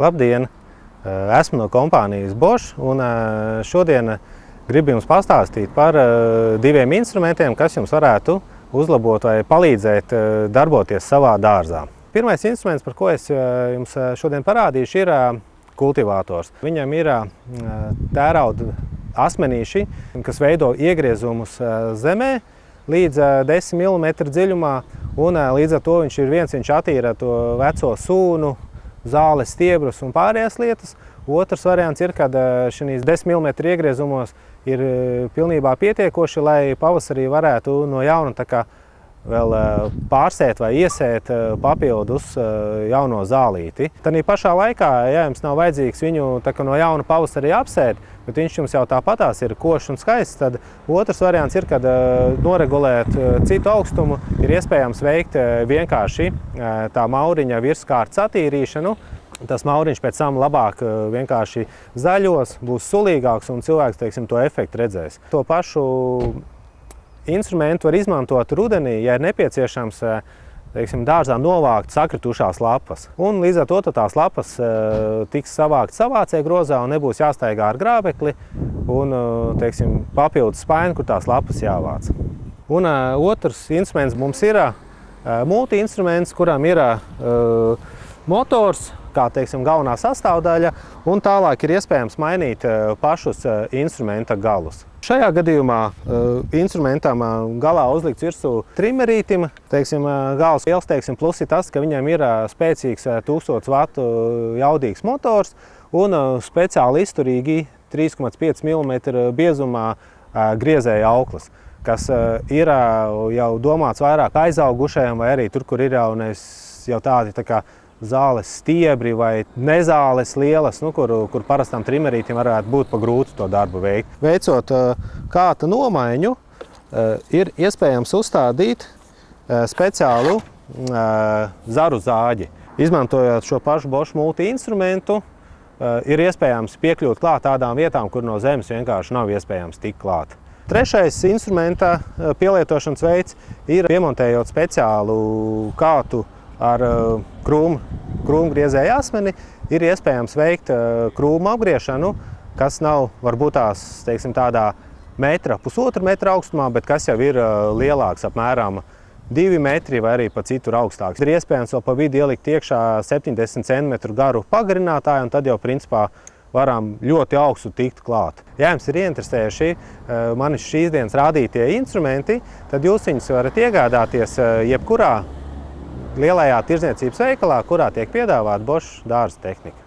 Labdien! Esmu no kompānijas Bosch un šodien gribu jums pastāstīt par diviem instrumentiem, kas jums varētu uzlabot vai palīdzēt darboties savā dārzā. Pirmais instruments, par ko es jums šodien parādīšu, ir kultivators. Viņam ir tērauda asmenīši, kas veido iegriezumus zemē līdz 10 mm dziļumā, un līdz ar to viņš attīra to veco sūnu, zāles, stiebrus un pārējās lietas. Otrs variants ir, kad šīs 10 mm iegriezumos ir pilnībā pietiekoši, lai pavasarī varētu no jauna vēl pārsēt vai iesēt papildus jauno zālīti. Tanī pašā laikā, ja jums nav vajadzīgs viņu no jauna pavasarī apsēt, bet viņš jums jau tāpatās ir košs un skaists, tad otrs variants ir, kad noregulēt citu augstumu, ir iespējams veikt vienkārši tā mauriņa virskārtas attīrīšanu. Tas mauriņš pēc tam labāk vienkārši zaļos, būs sulīgāks un cilvēks, to efektu redzēs. To pašu instrumentu var izmantot rudenī, ja ir nepieciešams dārzā novākt sakritušās lapas. Un līdz ar to tās lapas tiks savākt savācē grozā un nebūs jāstaigā ar grābekli un papildus spaini, kur tās lapas jāvāc. Un otrs instruments mums ir multi-instruments, kuram ir motors, kā galvenā sastāvdaļa, un tālāk ir iespējams mainīt pašus instrumenta galus. Šajā gadījumā instrumentam galā uzlikts virsū trimerītim. Gals liels plus ir tas, ka viņam ir spēcīgs 1000 vatu jaudīgs motors un speciāli izturīgi 3,5 mm biezumā griezēja auklas, kas ir jau domāts vairāk aizaugušajam vai arī tur, kur ir jau tādi zāles stiebri vai nezāles lielas, kur parastam trimerītim varētu būt pa grūti to darbu veikt. Veicot kāta nomaiņu, ir iespējams uzstādīt speciālu zaru zāģi. Izmantojot šo pašu Bosch multi-instrumentu, ir iespējams piekļūt klāt tādām vietām, kur no zemes vienkārši nav iespējams tikt klāt. Trešais instrumenta pielietošanas veids ir piemontējot speciālu kātu ar krūmu griezēju asmeni, ir iespējams veikt krūmu apgriešanu, kas nav varbūt tādā 1,5 metra augstumā, bet kas jau ir lielāks, apmēram 2 metri vai arī pa citur augstāks. Ir iespējams vēl pa vidu ielikt iekšā 70 cm garu pagarinātāju, un tad jau principā varam ļoti augstu tikt klāt. Ja jums ir ieinteresējuši mani šīs dienas rādītie instrumenti, tad jūs viņus varat iegādāties jebkurā lielajā tirdzniecības veikalā, kurā tiek piedāvāta Bosch dārza tehnika.